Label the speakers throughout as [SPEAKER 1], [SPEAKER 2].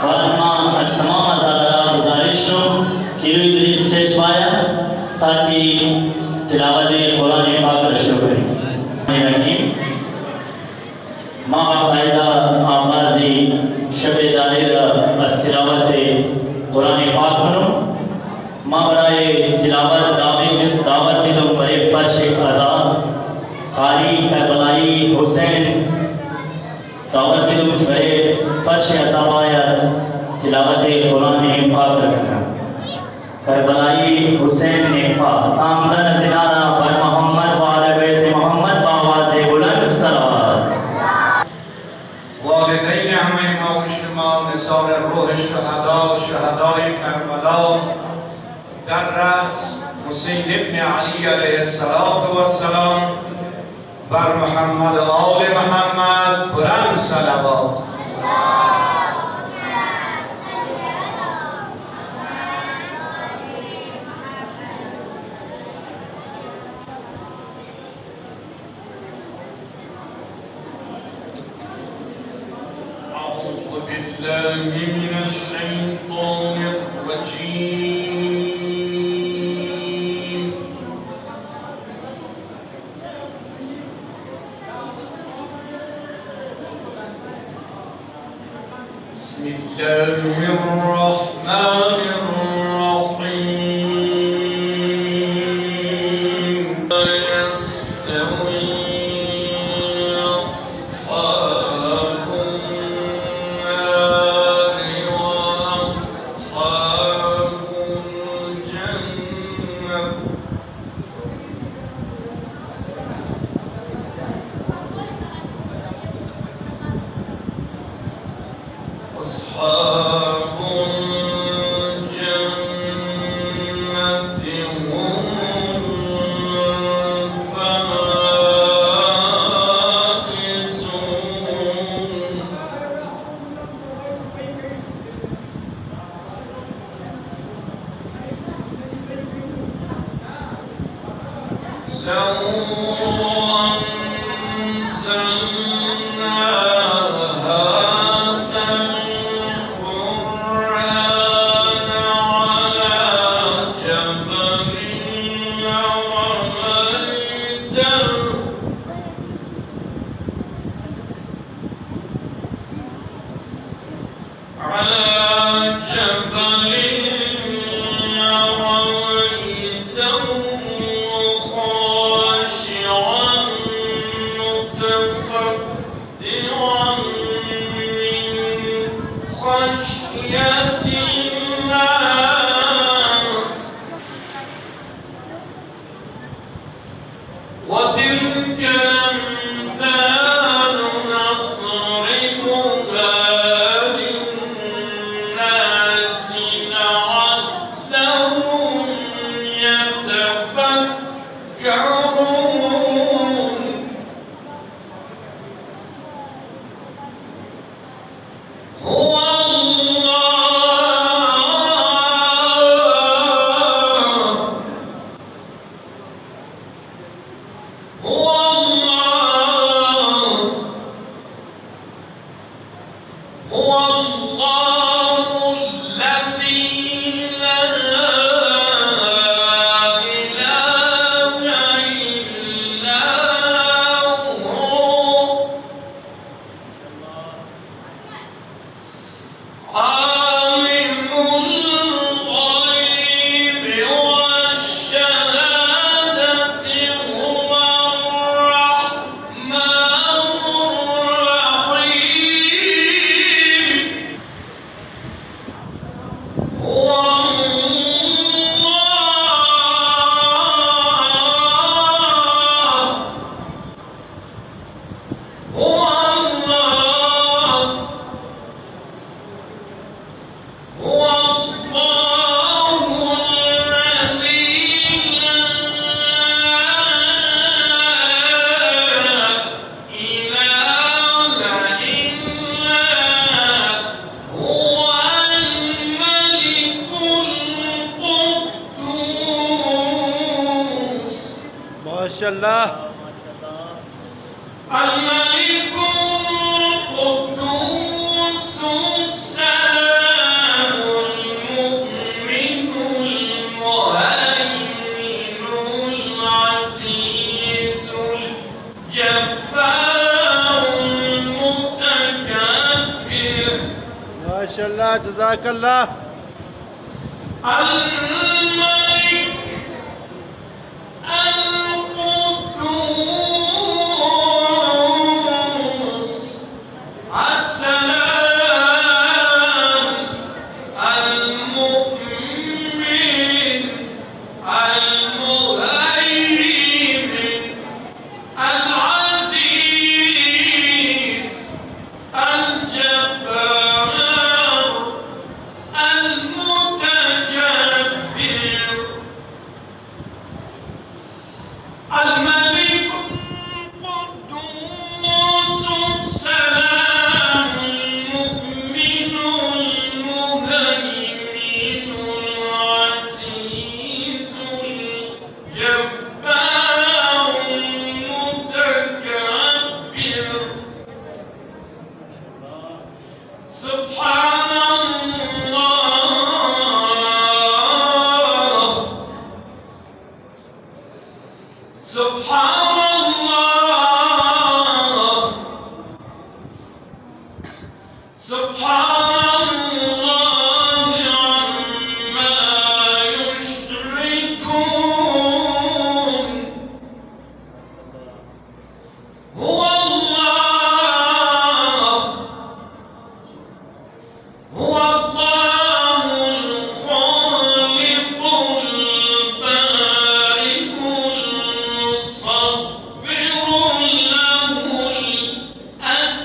[SPEAKER 1] वाजमा از تمام ازادارا گزارش رو که روی دری stage पाया ताकि तिलावत कुरान पाक را شروع کنیم. ما باقاعده آغازی شب دانه را از تلاوت قرآن پاک کنم. ما برای تلاوت دعوت میدم برای فرش اذان قاری کربلایی حسین دعوت میدم که برای فرش اذان باید تلاوت قرآن پاک رکھنا. کربلایی حسین نیکپا تامدن زنانا بر محمد و آل بیت محمد باواز بلند صلوات.
[SPEAKER 2] والدین همه ما و شما نثار روح شهدا و شهدای کربلا در رأس حسین ابن علی علیه السلام بر محمد و آل محمد بلند صلوات. أعوذ بالله من الشيطان الرجيم. بسم الله الرحمن الرحيم. لا يستوي أصحاب النار وأصحاب الجنة أصحاب الجنة هم الفائزون. لو أنزلنا هذا القرآن على جبل لرأيته خاشعا متصدعا من خشية الله. وتلك الأمثال نضربها للناس لعلهم يتفكرون. هو الله الذي لا إله إلا هو عالم الغيب والشهادة هو الرحمن الرحيم. هو
[SPEAKER 3] माशाल्लाह।
[SPEAKER 2] الملك القدوس السلام
[SPEAKER 3] ما شاء الله جزاك الله.
[SPEAKER 2] الملك القدوس السلام المؤمن المهيمن العزيز الجبار المتجبر الملك القدوس السلام المؤمن المهيمن العزيز الجبار المتكبر. سبحان الله سبحان الله سبحان الله عما يشركون. هو الله هو الله الخالق البارئ المصور له الأسماء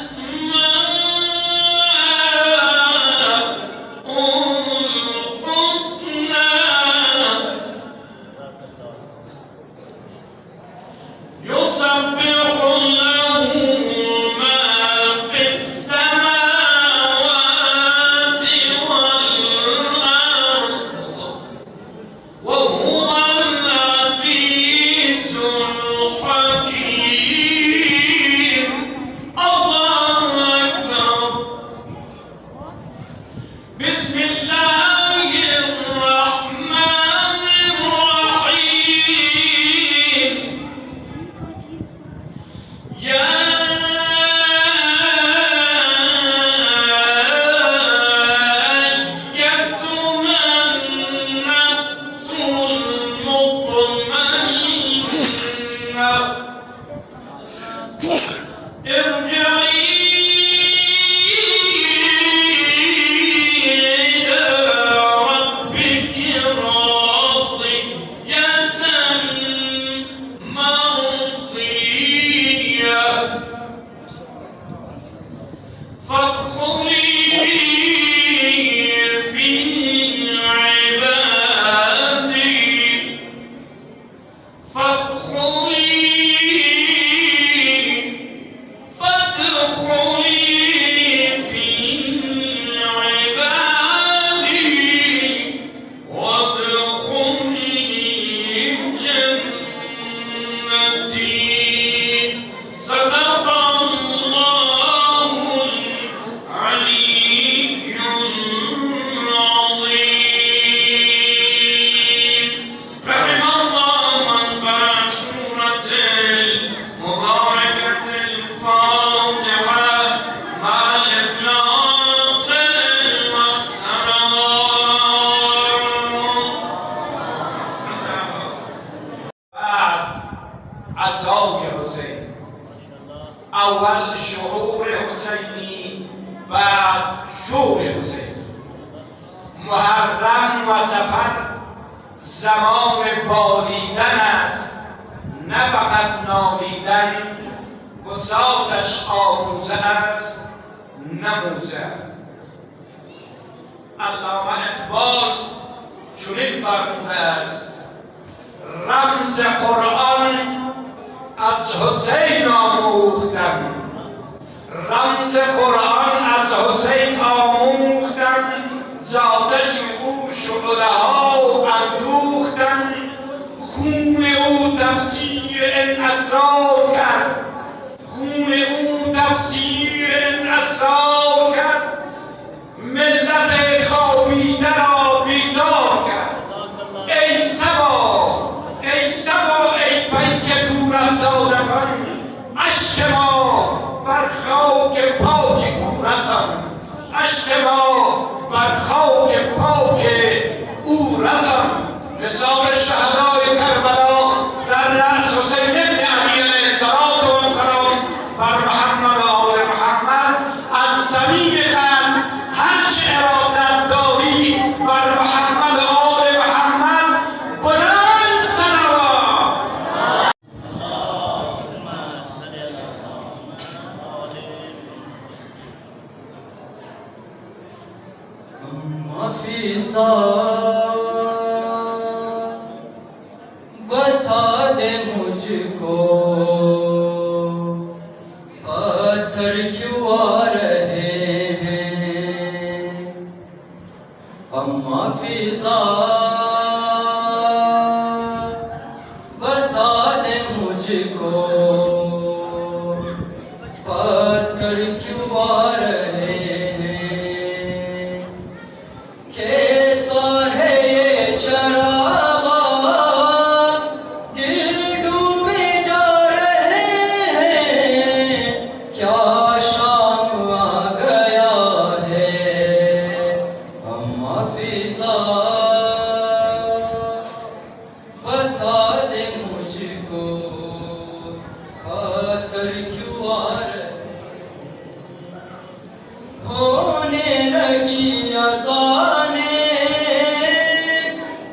[SPEAKER 2] الحسنى. يسبح له ما في السماوات والأرض وهو العزيز الحكيم. الله أكبر. بسم الله الرحمن الرحيم. يا أيتها النفس المطمئنة ارجعي إلى ربك راضية مرضية فادخلي في عبادي فادخلي في عبادي وادخلي جنتي. صدق الله العلي العظيم. رحم الله من قرأ سورة المباركة الفاتحة مع الإخلاص والسلام. بعد عزای حسین، اول شعور حسینی بعد شور حسینی. محرم و سفر زمان بالیدن است، نه فقط نالیدن. وساطش آموزه است نه موزه. علامه اقبال چنین فرموده است: رمز قرآن از حسین آموختم، رمز قرآن از حسین آموختم، ذاتش او شعله ها اندوختم، خون او تفسیر این اسرار کرد، خون او تفسیر این اسرار کرد، ملت خوابیده را بیدار کرد. ای سبا ای پیک دور افتادگان، اشک ما بر خاک پاک او رسان. عشق ما بر خاک پاک او رسم. نثار شهدای کربلا در رأس حسین ابن علی علیه السلام بر محمد و آل محمد. از صمیم قلب هر چه ارادت داری بر محمد و آل محمد بلند صلوات.
[SPEAKER 4] अम्मा फीसा बता दे मुझको पत्थर क्यों आ रहे हैं। अम्मा फीसा बता दे मुझको पत्थर क्यों आ रहे हैं। कैसा है ये चरागा दिल डूबे जा रहे हैं। क्या शाम आ गया है। अम्मा फीसा बता दे मुझको पत्थर क्यों आ रहे। होने लगी अज़ाने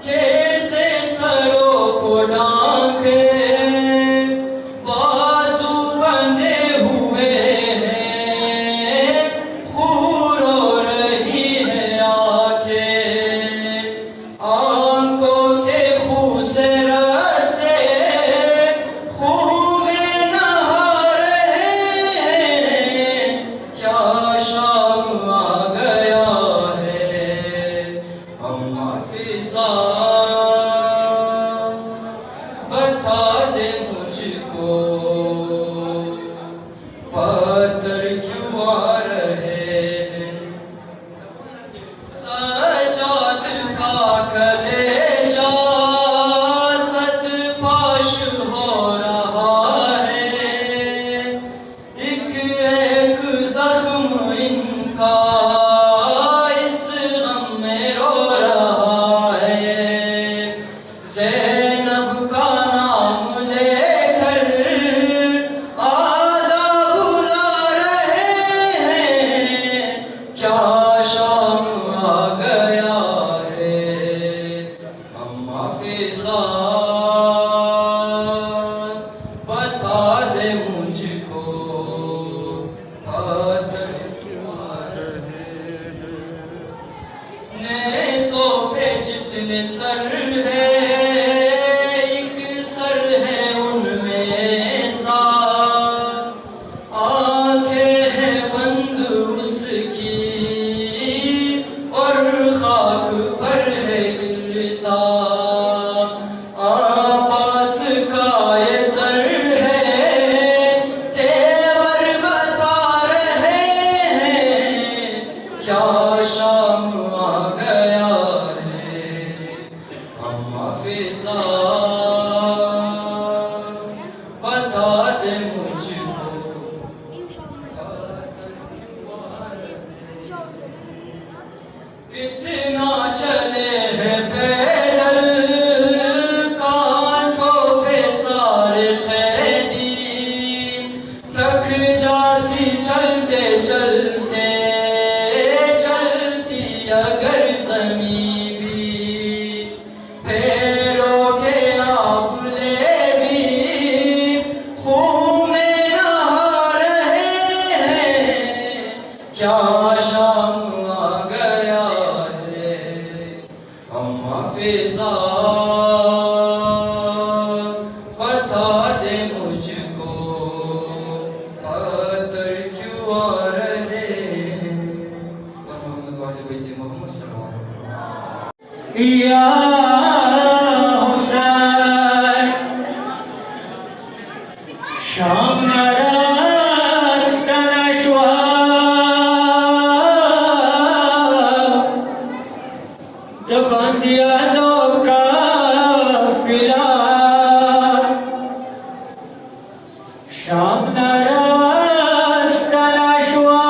[SPEAKER 4] कैसे सरों को ढांके। बाजू बंधे हुए हैं खून रो रही है आंखें। आंखों के खून से रास्ते खून में नहा रहे हैं। क्या शाम आ गया है। अम्मा फीसा बता दे मुझको पत्थर क्यों आ रहे हैं। सजाद का कलेजा सदपाश हो रहा है। एक जख्म इनका इस गम में रो रहा है। ज़ैनब का नाम लेकर आला बुला रहे हैं। क्या शाम आ गया है। अम्मा फीसा बता दे मुझको पत्थर क्यों आ रहे हैं। नेज़ों पे जितने सर है एक सर है उनमें सा। आंखें हैं बंद उसकी और खाक पर है गिरता। आबास का ये सर है तेवर बता रहे हैं। क्या शाम आ गया है। अम्मा फीसा बता दे मुझको कितना चले हैं पैदल कांठों पे सारे कैदी। थक जाती चलते चलते चलती अगर ज़मीं भी। पैरों के आंवले भी खून में नहा रहे हैं। क्या शाम आ गया है। अम्मा फीसा बता दे मुझको पत्थर क्यों आ रहे हैं। मोहम्मद वाले बेटे मोहम्मद सल्लल्लाहु अलैहि वसल्लम। या हुसैन शाम रास्त नशवा दबंदिया दो काफिला। शाम रास्त नशवा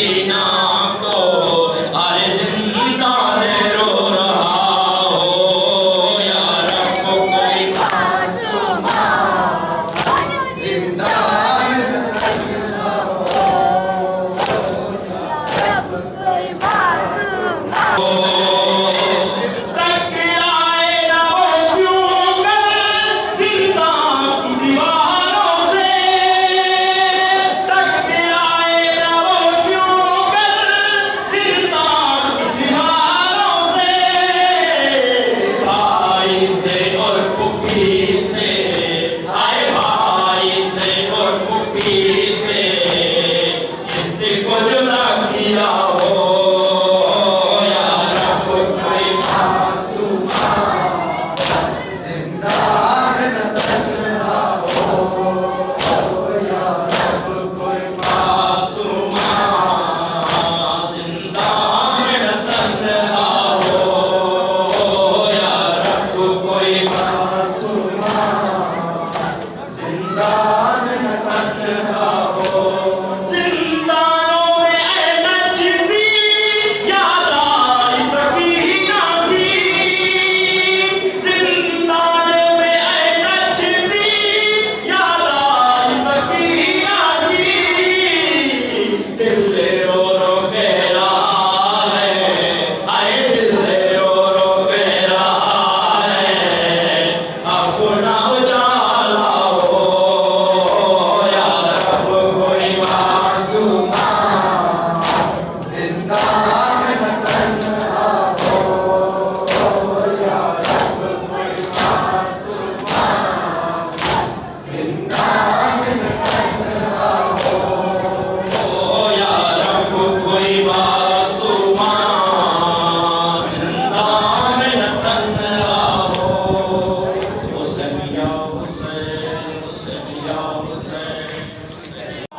[SPEAKER 1] सकीना को अरे जिंदा ने रो रहा हो या रब कोई
[SPEAKER 5] मासूमा जिंदा रब कोई मासूमा
[SPEAKER 1] टकराए ना वो क्यों कर जिंदा की दीवारों से टकराए ना वो क्यों कर जिंदा की दीवारों से भाई से और पुप्पी से आए भाई से और पुप्पी से किसी को जुदा किया हो या रब कोई मासूमा
[SPEAKER 4] जिंदा में न तन्हा हो या रब कोई
[SPEAKER 1] मासूमा जिंदा में न तन्हा हो या रब कोई
[SPEAKER 4] मासूमा जिंदा में न तन्हा हो
[SPEAKER 1] जिंदानों में ऐ नचती याद आई सकीना की जिंदाने में ऐ नचती याद आई सकीना की दिल रो रो कह रहा है आए दिल रो रो कह रहा है अपना उजाला हो या रब कोई मासूमा
[SPEAKER 4] जिंदा में न तन्हा हो या रब कोई मासूमा जिंदा में न तन्हा हो
[SPEAKER 1] या रब कोई मासूमा जिंदा में न तन्हा हो हुसैन या हुसैन हुसैन या हुसैन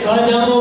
[SPEAKER 1] قدم